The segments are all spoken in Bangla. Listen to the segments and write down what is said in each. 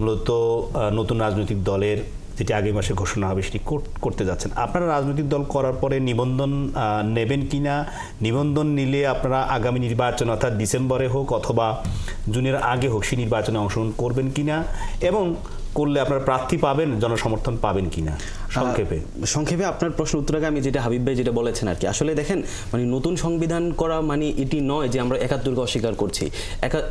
মূলত নতুন রাজনৈতিক দলের যেটি আগামী মাসে ঘোষণা হবে সেটি করতে যাচ্ছেন। আপনারা রাজনৈতিক দল করার পরে নিবন্ধন নেবেন কিনা, নিবন্ধন নিলে আপনারা আগামী নির্বাচন অর্থাৎ ডিসেম্বরে হোক অথবা জুনের আগে হোক সেই নির্বাচনে অংশগ্রহণ করবেন কিনা, এবং করলে আপনারা প্রার্থী পাবেন, জনসমর্থন পাবেন কিনা? সংক্ষেপে আপনার প্রশ্ন উত্তর আগে আমি যেটা হাবিব ভাই যেটা বলেছেন আর কি, আসলে দেখেন মানে নতুন সংবিধান করা মানে এটি নয় যে আমরা ৭১কে অস্বীকার করছি।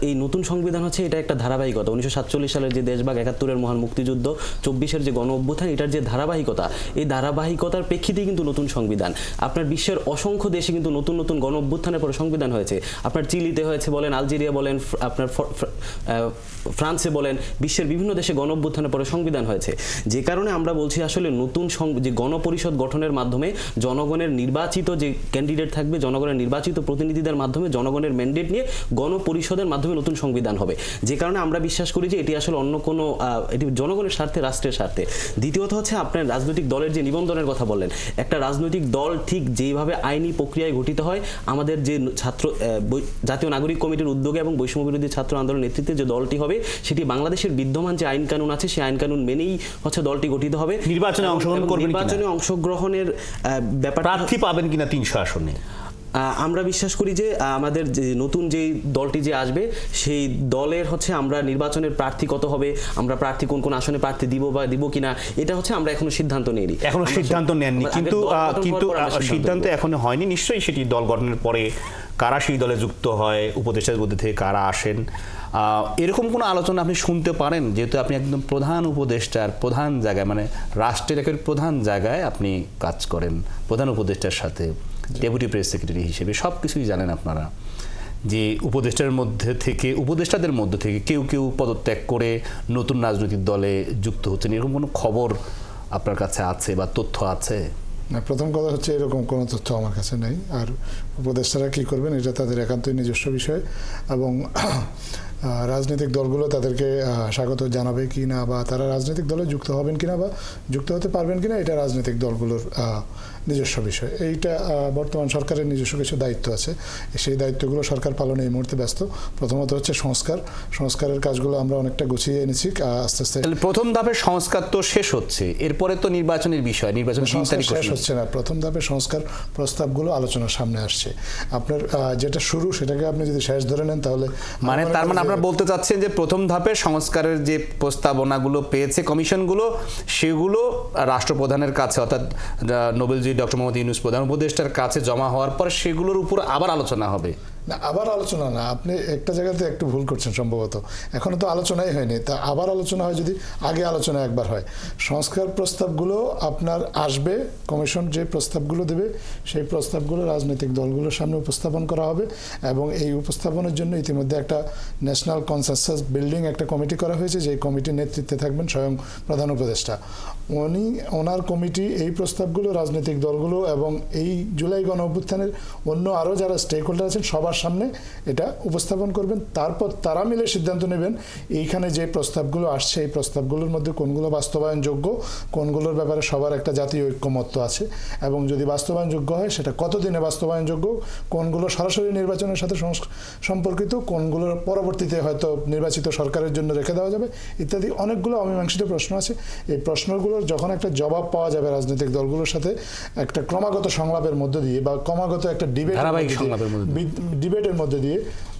এই নতুন সংবিধান হচ্ছে এটা একটা ধারাবাহিকতা। ১৯৪৭ সালের যে দেশভাগ, ৭১-এর মহান মুক্তিযুদ্ধ, ২৪-এর যে গণ অভ্যুত্থান, এটার যে ধারাবাহিকতা, এই ধারাবাহিকতার প্রেক্ষিতেই কিন্তু নতুন সংবিধান। আপনার বিশ্বের অসংখ্য দেশে কিন্তু নতুন নতুন গণ অভ্যুত্থানের পরে সংবিধান হয়েছে। আপনার চিলিতে হয়েছে বলেন, আলজেরিয়া বলেন, আপনার ফ্রান্সে বলেন, বিশ্বের বিভিন্ন দেশে গণ অভ্যুত্থানের পরে সংবিধান হয়েছে। যে কারণে আমরা বলছি আসলে নতুন যে গণপরিষদ গঠনের মাধ্যমে জনগণের নির্বাচিত যে ক্যান্ডিডেট থাকবে, জনগণের নির্বাচিত প্রতিনিধিদের মাধ্যমে জনগণের ম্যান্ডেট নিয়ে গণপরিষদের মাধ্যমে নতুন সংবিধান হবে। যে কারণে আমরা বিশ্বাস করি যে এটি আসলে অন্য কোনো, এটি জনগণের স্বার্থে, রাষ্ট্রের স্বার্থে। দ্বিতীয়ত হচ্ছে আপনার রাজনৈতিক দলের যে নিবন্ধনের কথা বললেন, একটা রাজনৈতিক দল ঠিক যেইভাবে আইনি প্রক্রিয়ায় গঠিত হয়, আমাদের যে জাতীয় নাগরিক কমিটির উদ্যোগে এবং বৈষম্য বিরোধী ছাত্র আন্দোলনের নেতৃত্বে যে দলটি হবে, সেটি বাংলাদেশের বিদ্যমান যে আইন কানুন আছে সেই আইন কানুন মেনেই হচ্ছে দলটি গঠিত হবে। নির্বাচনে অংশগ্রহণের ব্যাপার, প্রার্থী পাবেন কিনা ৩০০ আসনে? আমরা বিশ্বাস করি যে আমাদের যে নতুন যে দলটি যে আসবে সেই দলের হচ্ছে আমরা নির্বাচনের প্রার্থী কত হবে, আমরা প্রার্থী কোন কোন আসনে প্রার্থী দিব কিনা, এটা হচ্ছে আমরা এখনো সিদ্ধান্ত নেইনি। এখনো সিদ্ধান্ত নেননি, কিন্তু সিদ্ধান্ত এখনো হয়নি। নিশ্চয়ই সেটি দল গঠনের পরে কারা সেই দলে যুক্ত হয়, উপদেষ্টাদের মধ্যে থেকে কারা আসেন, এরকম কোনো আলোচনা আপনি শুনতে পারেন? যেহেতু আপনি একদম প্রধান উপদেষ্টার প্রধান জায়গায়, মানে রাষ্ট্রের একের প্রধান জায়গায় আপনি কাজ করেন, প্রধান উপদেষ্টার সাথে ডেপুটি প্রেস সেক্রেটারি হিসেবে সব কিছুই জানেন আপনারা, যে উপদেষ্টাদের মধ্যে থেকে কেউ কেউ পদত্যাগ করে নতুন রাজনৈতিক দলে যুক্ত হচ্ছেন, এরকম কোনো খবর আপনার কাছে আছে বা তথ্য আছে? না, প্রথম কথা হচ্ছে এরকম কোনো তথ্য আমার কাছে নেই। আর উপদেষ্টারা কী করবেন এটা তাদের একান্তই নিজস্ব বিষয়, এবং রাজনৈতিক দলগুলো তাদেরকে স্বাগত জানাবে কি না, বা তারা রাজনৈতিক দলে যুক্ত হবেন কিনা বা যুক্ত হতে পারবেন কিনা, এটা রাজনৈতিক দলগুলোর নিজস্ব বিষয়। এইটা বর্তমান সরকারের নিজস্ব কিছু দায়িত্ব আছে, সেই দায়িত্বগুলো সরকার পালনে এই মুহূর্তে ব্যস্ত। প্রথমত হচ্ছে সংস্কারের কাজগুলো আমরা অনেকটা গুছিয়ে এনেছি আস্তে আস্তে। প্রথম ধাপের সংস্কার তো শেষ হচ্ছে, এরপরে তো নির্বাচনের বিষয়, নির্বাচন শেষ হচ্ছে না। প্রথম ধাপের সংস্কার প্রস্তাবগুলো আলোচনার সামনে আসছে। আপনার যেটা শুরু সেটাকে আপনি যদি শেষ ধরে নেন তাহলে তার মানে আপনারা বলতে চাচ্ছেন যে প্রথম ধাপে সংস্কারের যে প্রস্তাবনাগুলো পেয়েছে কমিশনগুলো, সেগুলো রাষ্ট্রপ্রধানের কাছে অর্থাৎ নোবেলজয়ী ডক্টর মোহাম্মদ ইউনূস প্রধান উপদেষ্টার কাছে জমা হওয়ার পর সেগুলোর উপর আবার আলোচনা হবে? না, আবার আলোচনা না, আপনি একটা জায়গাতে একটু ভুল করছেন সম্ভবত। এখনো তো আলোচনাই হয়নি, তা আবার আলোচনা হয় যদি আগে আলোচনা একবার হয়। সংস্কার প্রস্তাবগুলো আপনার আসবে, কমিশন যে প্রস্তাবগুলো দেবে সেই প্রস্তাবগুলো রাজনৈতিক দলগুলোর সামনে উপস্থাপন করা হবে, এবং এই উপস্থাপনের জন্য ইতিমধ্যে একটা ন্যাশনাল কনসেনসাস বিল্ডিং একটা কমিটি করা হয়েছে, যে কমিটির নেতৃত্বে থাকবেন স্বয়ং প্রধান উপদেষ্টা। ওনার কমিটি এই প্রস্তাবগুলো রাজনৈতিক দলগুলো এবং এই জুলাই গণ অভ্যুত্থানের অন্য আরও যারা স্টেক হোল্ডার আছেন সবার সামনে এটা উপস্থাপন করবেন। তারপর তারা মিলে সিদ্ধান্ত নেবেন এইখানে যে প্রস্তাবগুলো আসছে এই প্রস্তাবগুলোর মধ্যে কোনগুলো বাস্তবায়নযোগ্য, কোনগুলোর ব্যাপারে সবার একটা জাতীয় ঐক্যমত্য আছে, এবং যদি বাস্তবায়নযোগ্য হয় সেটা কতদিনে বাস্তবায়নযোগ্য, কোনগুলো সরাসরি নির্বাচনের সাথে সম্পর্কিত, কোনগুলোর পরবর্তীতে হয়তো নির্বাচিত সরকারের জন্য রেখে দেওয়া যাবে, ইত্যাদি অনেকগুলো অমীমাংসিত প্রশ্ন আছে। এই প্রশ্নগুলোর যখন একটা জবাব পাওয়া যাবে রাজনৈতিক দলগুলোর সাথে একটা ক্রমাগত সংলাপের মধ্য দিয়ে বা ক্রমাগত একটা ডিবেটের মধ্যে দিয়ে,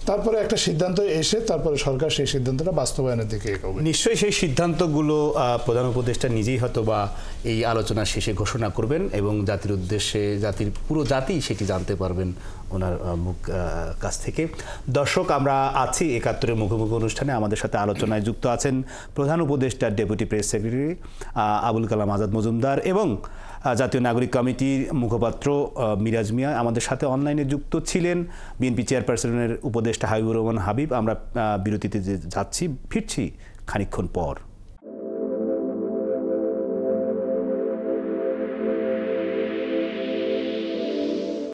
তারপরে একটা সিদ্ধান্ত এসে তারপরে সরকার সেই সিদ্ধান্তটা বাস্তবায়নের দিকে এগোবে। নিশ্চয়ই সেই সিদ্ধান্তগুলো প্রধান উপদেষ্টা নিজেই হয়তো বা এই আলোচনা শেষে ঘোষণা করবেন, এবং জাতির উদ্দেশ্যে পুরো জাতি সেটি জানতে পারবেন ওনার কাছ থেকে। দর্শক, আমরা আছি ৭১-এর মুখোমুখি অনুষ্ঠানে। আমাদের সাথে আলোচনায় যুক্ত আছেন প্রধান উপদেষ্টা deputy press secretary Abul Kalam Azad Majumdar এবং জাতীয় নাগরিক কমিটির মুখপাত্র মিরাজ মিয়া। আমাদের সাথে অনলাইনে যুক্ত ছিলেন বিএনপি চেয়ারপারসনের উপদেষ্টা হাবিবুর রহমান হাবিব। আমরা বিরতিতে যাচ্ছি, ফিরছি খানিকক্ষণ পর।